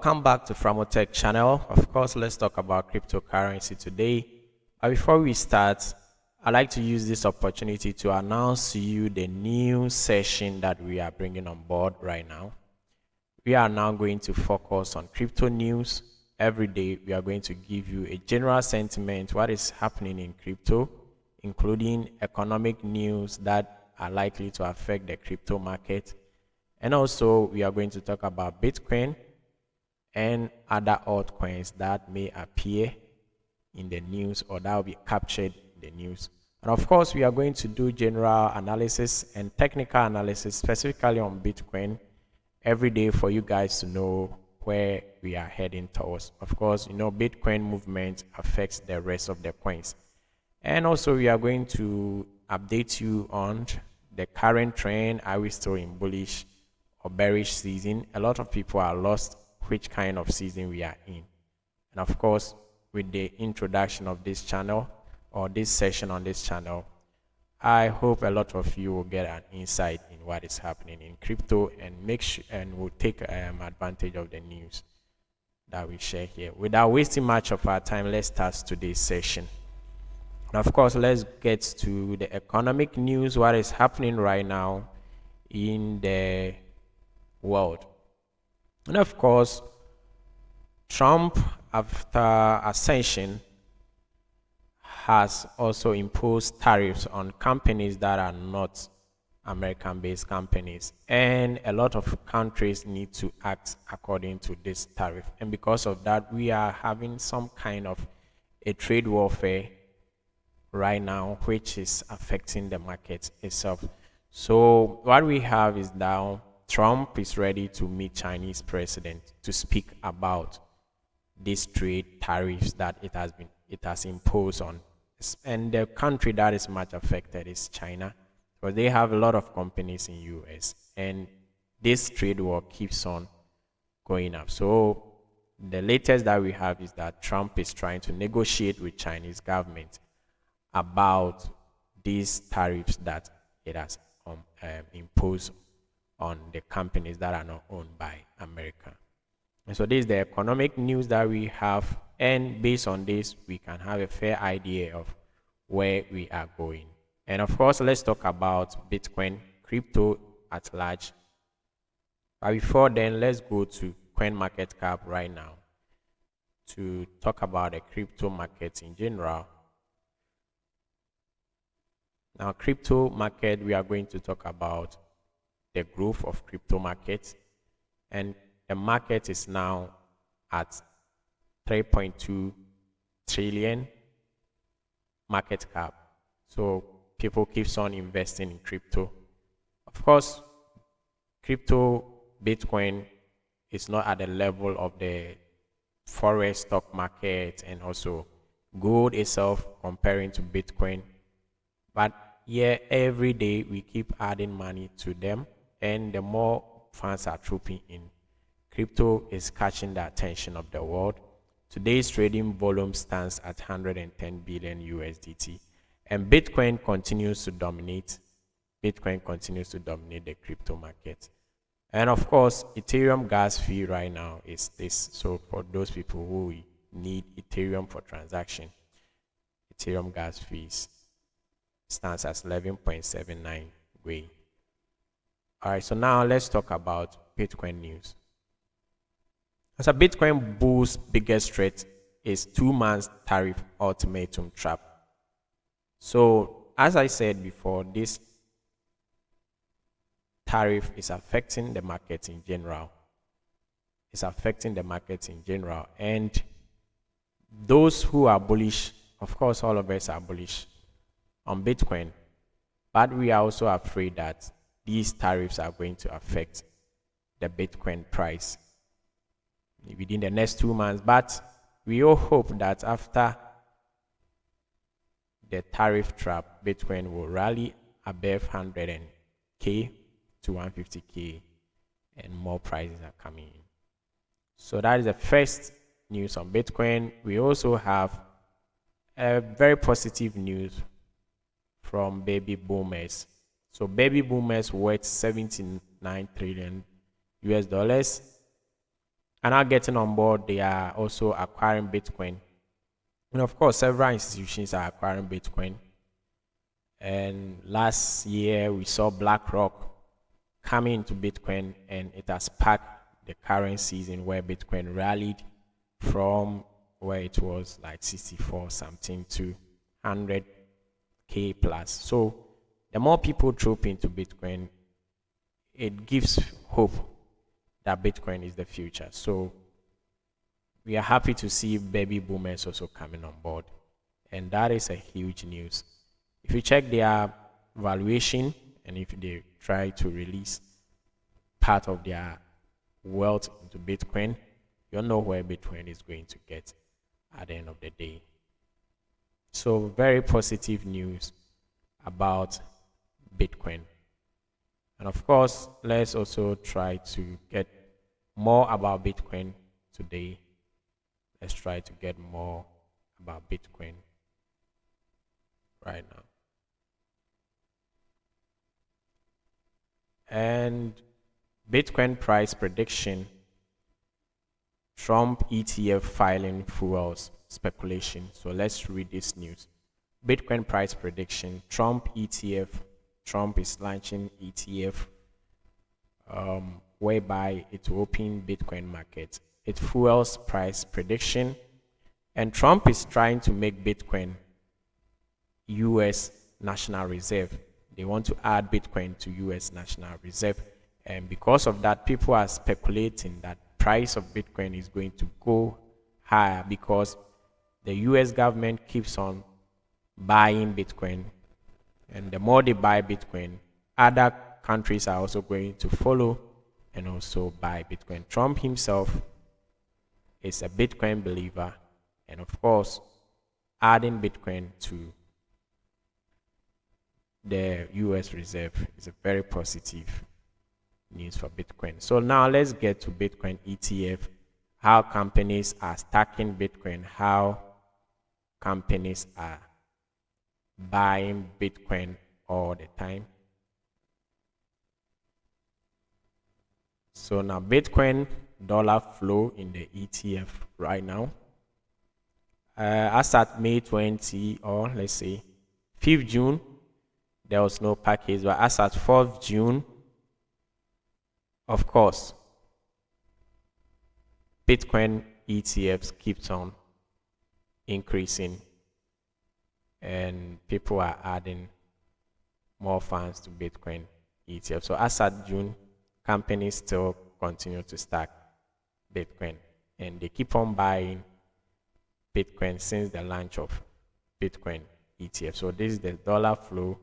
Welcome back to Framotech channel. Of course, let's talk about cryptocurrency today. But before we start, I'd like to use this opportunity to announce to you the new session that we are bringing on board right now. We are now going to focus on crypto news. Every day, we are going to give you a general sentiment, what is happening in crypto, including economic news that are likely to affect the crypto market. And also, we are going to talk about Bitcoin and other altcoins that may appear in the news or that will be captured in the news. And of course, we are going to do general analysis and technical analysis specifically on Bitcoin every day for you guys to know where we are heading towards. Of course, Bitcoin movement affects the rest of the coins. And also, we are going to update you on the current trend. Are we still in bullish or bearish season? A lot of people are lost which kind of season we are in. And of course, with the introduction of this channel or this session on this channel, I hope a lot of you will get an insight in what is happening in crypto and will take advantage of the news that we share here. Without wasting much of our time, let's start today's session. And of course, let's get to the economic news, what is happening right now in the world. And of course, Trump, after ascension, has also imposed tariffs on companies that are not American-based companies. And a lot of countries need to act according to this tariff. And because of that, we are having some kind of a trade warfare right now, which is affecting the market itself. So what we have is now Trump is ready to meet Chinese president to speak about these trade tariffs that it has imposed on. And the country that is much affected is China, because they have a lot of companies in US, and this trade war keeps on going up. So the latest that we have is that Trump is trying to negotiate with Chinese government about these tariffs that it has imposed on the companies that are not owned by America. And so this is the economic news that we have, and based on this, we can have a fair idea of where we are going. And of course, let's talk about Bitcoin, crypto at large. But before then, let's go to CoinMarketCap right now to talk about the crypto markets in general. Now, crypto market, we are going to talk about the growth of crypto markets, and the market is now at 3.2 trillion market cap. So people keeps on investing in crypto. Of course, crypto Bitcoin is not at the level of the forex stock market and also gold itself comparing to Bitcoin. But yeah, every day we keep adding money to them, and the more funds are trooping in, crypto is catching the attention of the world. Today's trading volume stands at 110 billion USDT, and Bitcoin continues to dominate. Bitcoin continues to dominate the crypto market. And of course, Ethereum gas fee right now is this. So for those people who need Ethereum for transaction, Ethereum gas fees stands as 11.79 Gwei. All right, so now let's talk about Bitcoin news. As a Bitcoin bull's biggest threat is 2 months tariff ultimatum trap. So as I said before, this tariff is affecting the market in general. It's affecting the market in general. And those who are bullish, of course, all of us are bullish on Bitcoin, but we are also afraid that these tariffs are going to affect the Bitcoin price within the next 2 months. But we all hope that after the tariff trap, Bitcoin will rally above 100K to 150K, and more prices are coming in. So that is the first news on Bitcoin. We also have a very positive news from baby boomers. So baby boomers worth 79 trillion US dollars are now getting on board. They are also acquiring Bitcoin. And of course, several institutions are acquiring Bitcoin. And last year, we saw BlackRock coming into Bitcoin, and it has sparked the current season where Bitcoin rallied from where it was like 64 something to 100K plus. So the more people troop into Bitcoin, it gives hope that Bitcoin is the future. So we are happy to see baby boomers also coming on board. And that is a huge news. If you check their valuation, and if they try to release part of their wealth into Bitcoin, you'll know where Bitcoin is going to get at the end of the day. So very positive news about Bitcoin. And of course, let's also try to get more about Bitcoin today. Let's try to get more about Bitcoin right now. And Bitcoin price prediction, Trump ETF filing fuels speculation. So let's read this news. Bitcoin price prediction, Trump ETF. Trump is launching ETF whereby it will open Bitcoin market. It fuels price prediction. And Trump is trying to make Bitcoin US National Reserve. They want to add Bitcoin to US National Reserve. And because of that, people are speculating that price of Bitcoin is going to go higher because the US government keeps on buying Bitcoin. And the more they buy Bitcoin, other countries are also going to follow and also buy Bitcoin. Trump himself is a Bitcoin believer. And of course, adding Bitcoin to the US Reserve is a very positive news for Bitcoin. So now let's get to Bitcoin ETF, how companies are stacking Bitcoin, how companies are buying Bitcoin all the time. So now Bitcoin dollar flow in the ETF right now. As at May 20, or let's say 5th June, there was no package, but as at 4th June, of course, Bitcoin ETFs keeps on increasing and people are adding more funds to Bitcoin ETF. So as at June, companies still continue to stack Bitcoin and they keep on buying Bitcoin since the launch of Bitcoin ETF. So this is the dollar flow.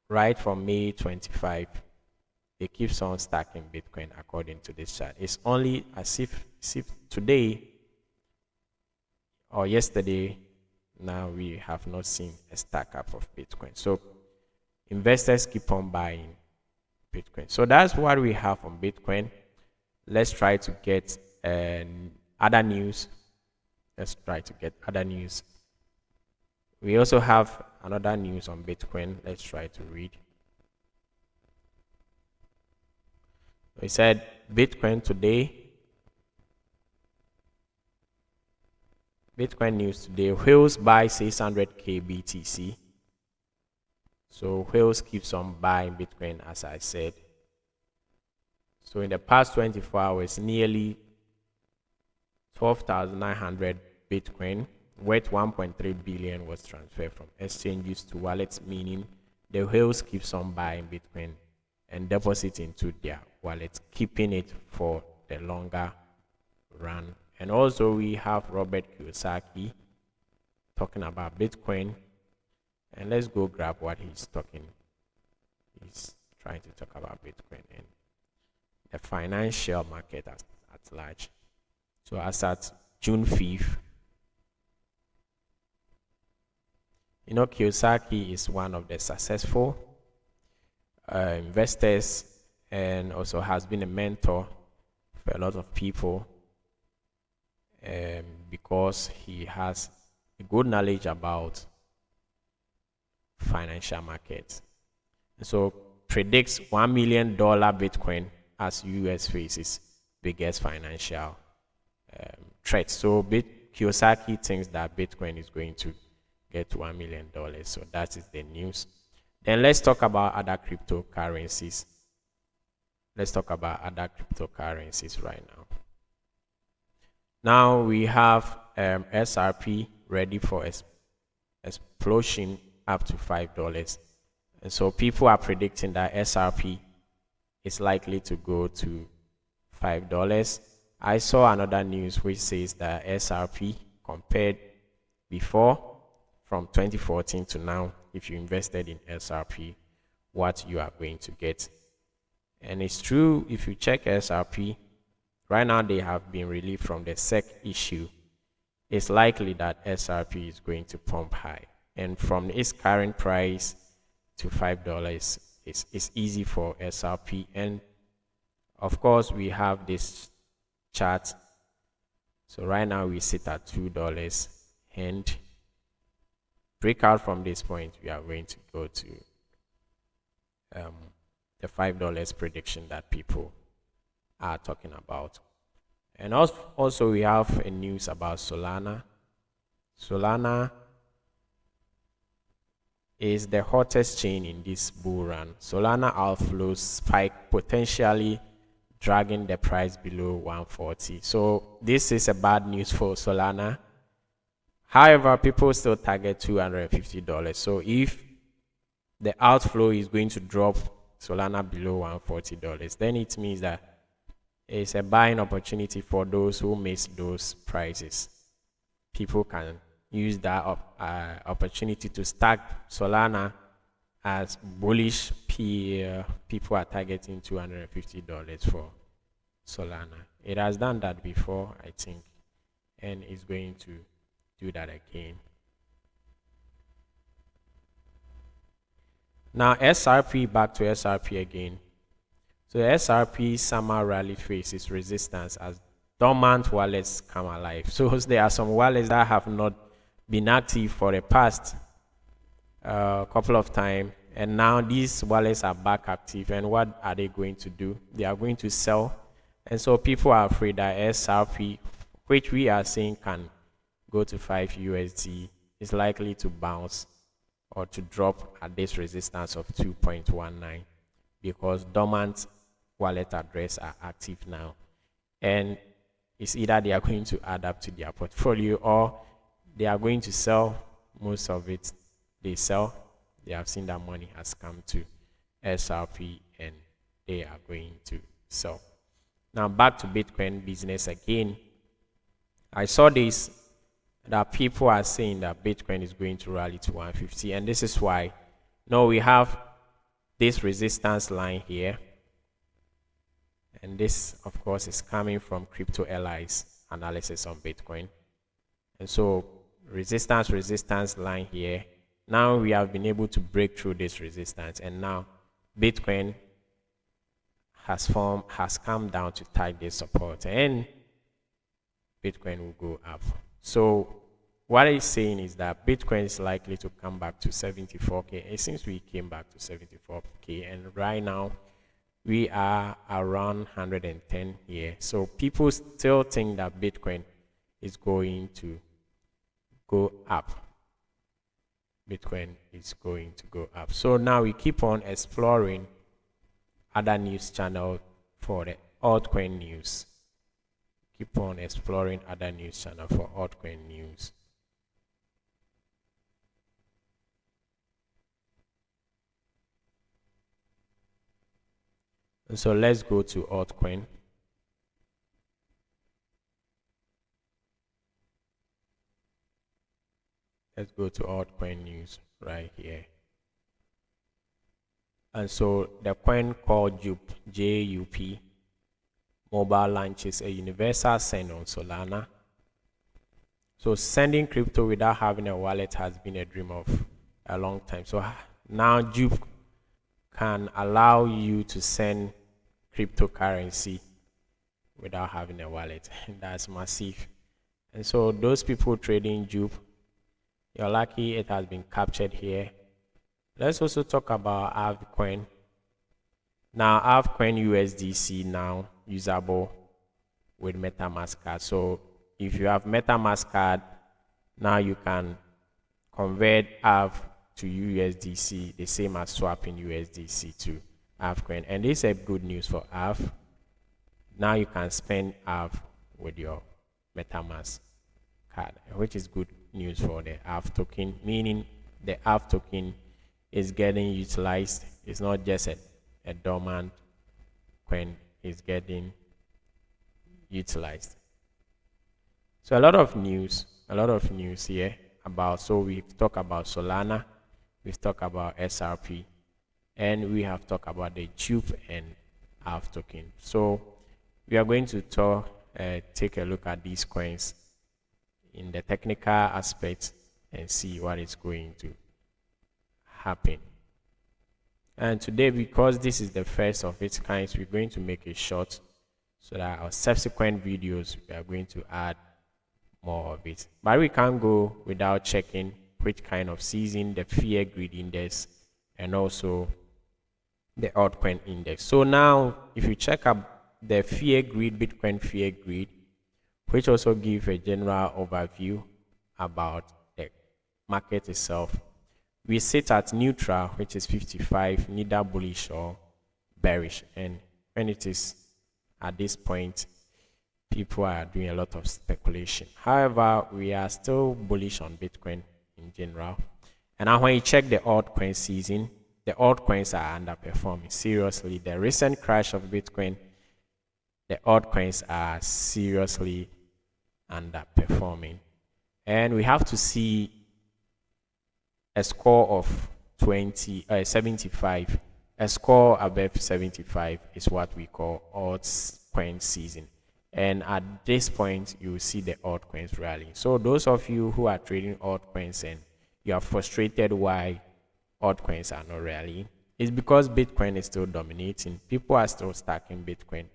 Right from May 25, it keeps on stacking Bitcoin according to this chart. It's only as if today or yesterday, now we have not seen a stack up of Bitcoin. So investors keep on buying Bitcoin. So that's what we have on Bitcoin. Let's try to get other news. Let's try to get other news. We also have another news on Bitcoin. Let's try to read. We said Bitcoin today. Bitcoin news today. Whales buy 600k BTC. So Whales keeps on buying Bitcoin, as I said. So in the past 24 hours, nearly 12,900 Bitcoin worth 1.3 billion was transferred from exchanges to wallets, meaning the Whales keeps on buying Bitcoin and deposit into their wallets, keeping it for the longer run. And also we have Robert Kiyosaki talking about Bitcoin. And let's go grab what he's talking. He's trying to talk about Bitcoin and the financial market at large. So as at June 5th, Kiyosaki is one of the successful investors and also has been a mentor for a lot of people because he has a good knowledge about financial markets. And so predicts $1 million Bitcoin as US faces biggest financial threat. So Kiyosaki thinks that Bitcoin is going to get $1 million. So that is the news. Then let's talk about other cryptocurrencies. Let's talk about other cryptocurrencies right now. Now we have SRP ready for explosion up to $5. And so people are predicting that SRP is likely to go to $5. I saw another news which says that SRP compared before from 2014 to now, if you invested in SRP, what you are going to get. And it's true, if you check SRP, right now they have been relieved from the SEC issue. It's likely that SRP is going to pump high. And from its current price to $5, it's easy for SRP. And of course, we have this chart. So right now we sit at $2 and break out from this point. We are going to go to the $5 prediction that people are talking about. And also we have a news about Solana. Solana is the hottest chain in this bull run. Solana outflows spike, potentially dragging the price below 140. So this is a bad news for Solana. However, people still target $250. So if the outflow is going to drop Solana below $140, then it means that it's a buying opportunity for those who miss those prices. People can use that opportunity to stack Solana as bullish. People are targeting $250 for Solana. It has done that before, I think, and it's going to do that again. Now SRP, back to SRP again. So SRP summer rally faces resistance as dormant wallets come alive. So there are some wallets that have not been active for the past couple of time, and now these wallets are back active. And what are they going to do? They are going to sell, and so people are afraid that SRP, which we are saying can go to $5 is likely to bounce or to drop at this resistance of 2.19 because dormant wallet address are active now, and it's either they are going to add up to their portfolio or they are going to sell. Most of it they sell. They have seen that money has come to SRP and they are going to sell. Now back to Bitcoin business again. I saw this, that people are saying that Bitcoin is going to rally to 150, and this is why. Now we have this resistance line here, and this of course is coming from Crypto Allies analysis on Bitcoin. And so resistance line here. Now we have been able to break through this resistance, and now Bitcoin has come down to tag this support, and Bitcoin will go up. So what it's saying is that Bitcoin is likely to come back to 74K. It seems we came back to 74K, and right now we are around 110 here. So people still think that Bitcoin is going to go up. Bitcoin is going to go up. So now we keep on exploring other news channels for the altcoin news. Keep on exploring other news channels for altcoin news. And so let's go to altcoin. Let's go to altcoin news right here. And so the coin called JUP, J-U-P, Mobile launches a universal send on Solana. So sending crypto without having a wallet has been a dream of a long time. So now JUP can allow you to send cryptocurrency without having a wallet. That's massive. And so those people trading JUP, you're lucky it has been captured here. Let's also talk about Aave Coin. Now I have Coin USDC now usable with MetaMask card. So if you have MetaMask card, now you can convert AV to USDC the same as swapping USDC to AV coin. And this is a good news for AV. Now you can spend AV with your MetaMask card, which is good news for the AV token, meaning the AV token is getting utilized. It's not just a dormant coin, it's getting utilized. So a lot of news here about, so we've talked about Solana, we've talked about SRP, and we have talked about the Jupe and AV token. So we are going to take a look at these coins in the technical aspect and see what is going to happen. And today, because this is the first of its kind, we're going to make it short so that our subsequent videos we are going to add more of it. But we can't go without checking which kind of season, the fear greed index, and also the altcoin index. So now if you check up the fear greed, Bitcoin fear greed, which also gives a general overview about the market itself, we sit at neutral, which is 55, neither bullish or bearish. And when it is at this point, people are doing a lot of speculation. However, we are still bullish on Bitcoin in general. And now when you check the altcoin season, the altcoins are underperforming seriously. The recent crash of Bitcoin, the altcoins are seriously underperforming. And we have to see a score of 75. A score above 75 is what we call altcoin season. And at this point, you will see the altcoins rallying. So those of you who are trading altcoins and you are frustrated why altcoins are not rallying, it's because Bitcoin is still dominating. People are still stacking Bitcoin.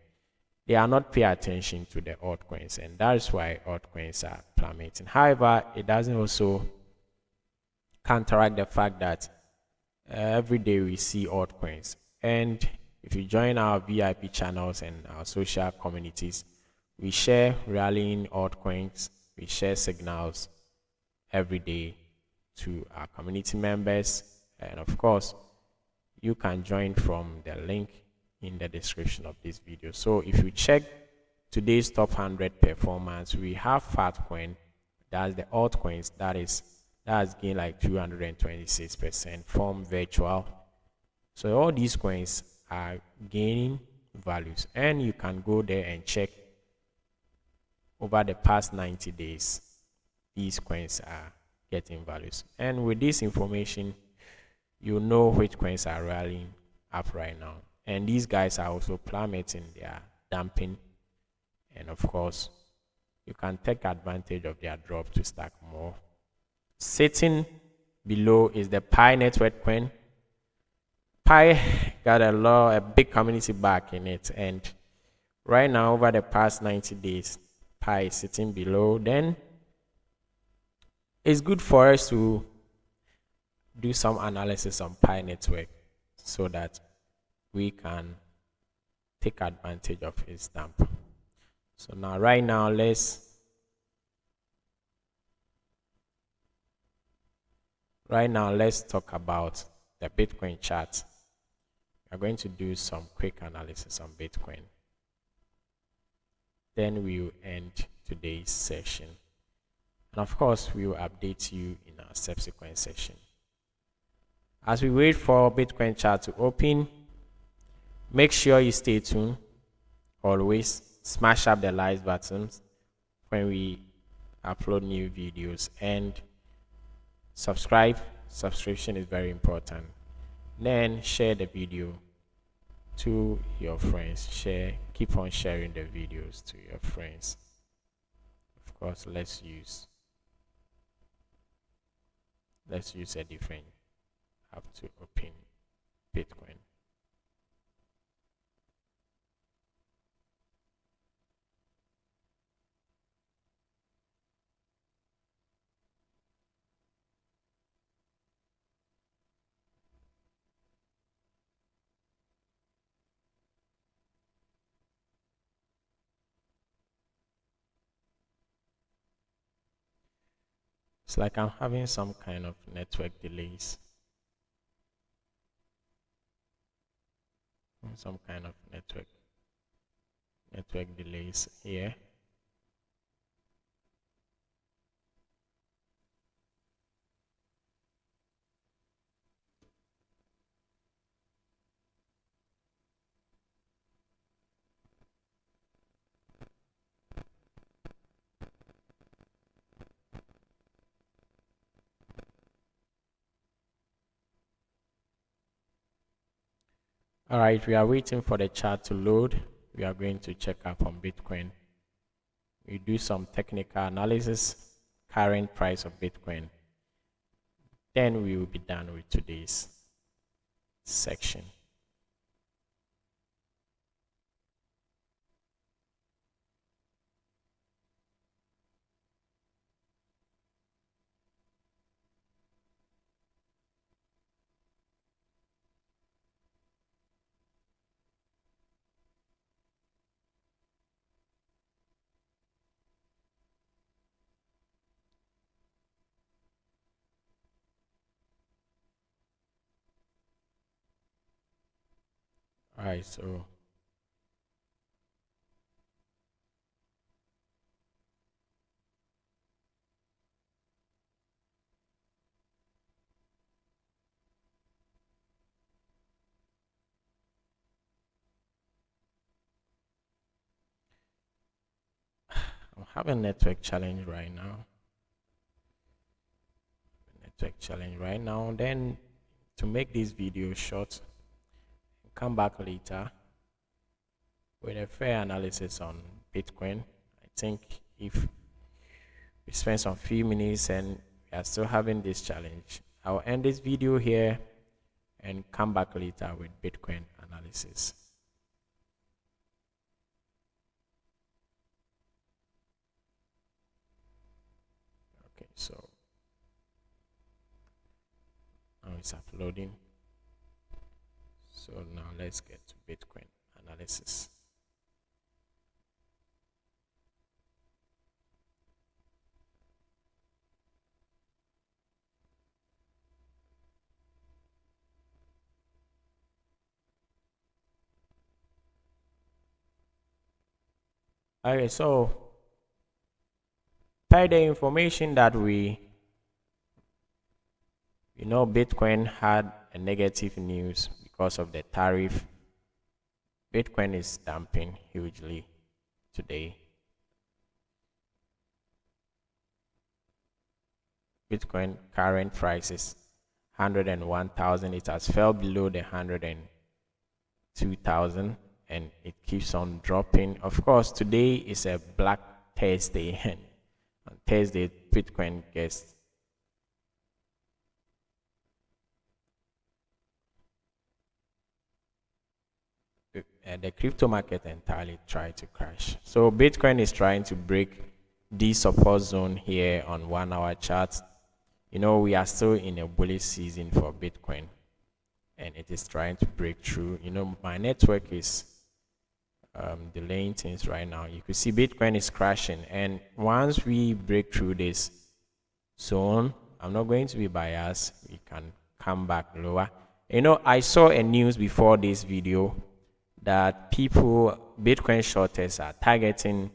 They are not paying attention to the altcoins, and that is why altcoins are plummeting. However, it doesn't also counteract the fact that every day we see altcoins. And if you join our VIP channels and our social communities, we share rallying altcoins, we share signals every day to our community members. And of course, you can join from the link in the description of this video. So if you check today's top 100 performance, we have Fatcoin, that's the altcoins, that has gained like 226% from virtual. So all these coins are gaining values, and you can go there and check over the past 90 days, these coins are getting values. And with this information, you know which coins are rallying up right now. And these guys are also plummeting, they are dumping. And of course, you can take advantage of their drop to stack more. Sitting below is the Pi Network coin. Pi got a big community back in it, and right now over the past 90 days, Pi is sitting below. Then it's good for us to do some analysis on Pi Network so that we can take advantage of its dump. So now right now let's talk about the Bitcoin chart. We're going to do some quick analysis on Bitcoin. Then we will end today's session. And of course, we will update you in our subsequent session. As we wait for Bitcoin chart to open, make sure you stay tuned. Always smash up the like buttons when we upload new videos, and subscription is very important. Then share the video to your friends. Keep on sharing the videos to your friends. Of course, let's use a different app to open Bitcoin. It's like I'm having some kind of network delays. Some kind of network delays here. All right, we are waiting for the chart to load. We are going to check up on Bitcoin. We do some technical analysis, current price of Bitcoin. Then we will be done with today's section. All right, so I'm having network challenge right now. Then to make this video short, come back later with a fair analysis on Bitcoin. I think if we spend some few minutes and we are still having this challenge, I'll end this video here and come back later with Bitcoin analysis. Okay, so now it's uploading. So now let's get to Bitcoin analysis. Okay, so per the information that Bitcoin had a negative news because of the tariff. Bitcoin is dumping hugely today. Bitcoin current price is 101,000. It has fell below the 102,000 and it keeps on dropping. Of course, today is a Black Thursday, and on Thursday Bitcoin gets the crypto market entirely tried to crash. So Bitcoin is trying to break this support zone here on 1 hour chart. We are still in a bullish season for Bitcoin and it is trying to break through. My network is delaying things right now. You could see Bitcoin is crashing, and once we break through this zone, I'm not going to be biased, we can come back lower. I saw a news before this video that Bitcoin shorters are targeting,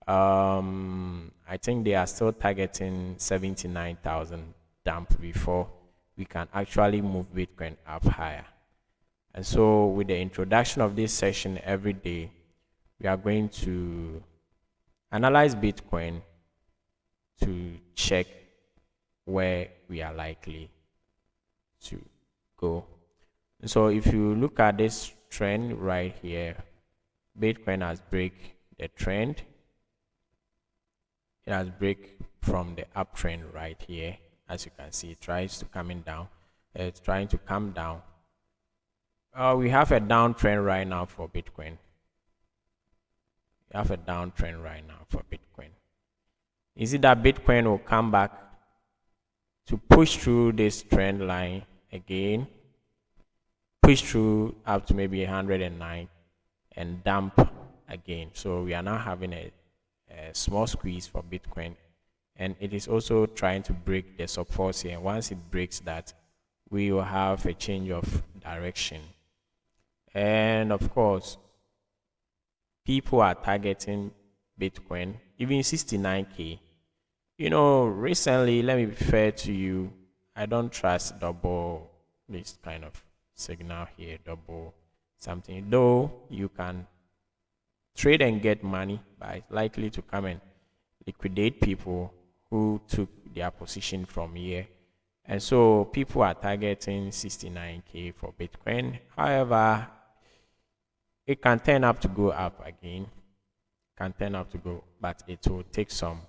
I think they are still targeting 79,000 dump before we can actually move Bitcoin up higher. And so with the introduction of this session every day, we are going to analyze Bitcoin to check where we are likely to go. And so if you look at this trend right here, Bitcoin has break the trend. It has break from the uptrend right here. As you can see, it tries to coming down. It's trying to come down. We have a downtrend right now for Bitcoin. We have a downtrend right now for Bitcoin. Is it that Bitcoin will come back to push through this trend line again, push through up to maybe 109 and dump again? So we are now having a small squeeze for Bitcoin and it is also trying to break the support here. Once it breaks that, we will have a change of direction. And of course, people are targeting Bitcoin, even 69K. You know, recently, let me be fair to you, I don't trust double this kind of signal here, double something. Though you can trade and get money, but it's likely to come and liquidate people who took their position from here. And so people are targeting 69K for Bitcoin. However, it can turn up to go up again, can turn up to go, but it will take some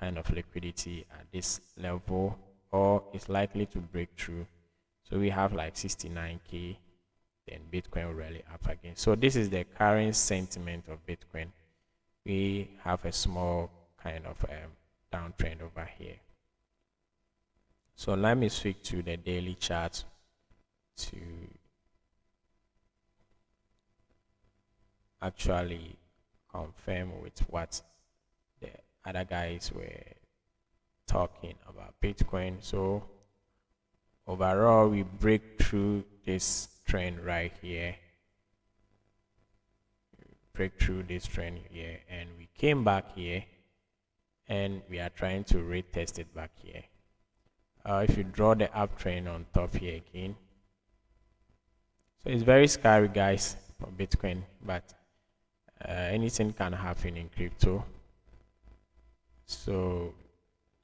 kind of liquidity at this level, or it's likely to break through. So we have like 69K, then Bitcoin will rally up again. So this is the current sentiment of Bitcoin. We have a small kind of downtrend over here. So let me switch to the daily chart to actually confirm with what the other guys were talking about Bitcoin. So overall, we break through this trend right here, break through this trend here, and we came back here, and we are trying to retest it back here. If you draw the uptrend on top here again, so it's very scary, guys, for Bitcoin, but anything can happen in crypto. So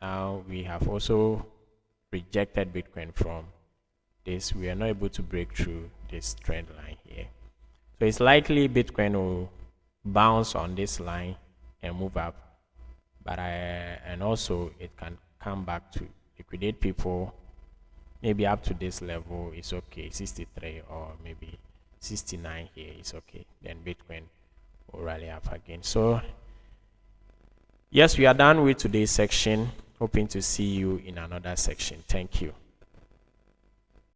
now we have also rejected Bitcoin from this. We are not able to break through this trend line here. So it's likely Bitcoin will bounce on this line and move up, but and also it can come back to liquidate people. Maybe up to this level is okay, 63 or maybe 69 here is okay. Then Bitcoin will rally up again. So yes, we are done with today's section. Hoping to see you in another section. Thank you.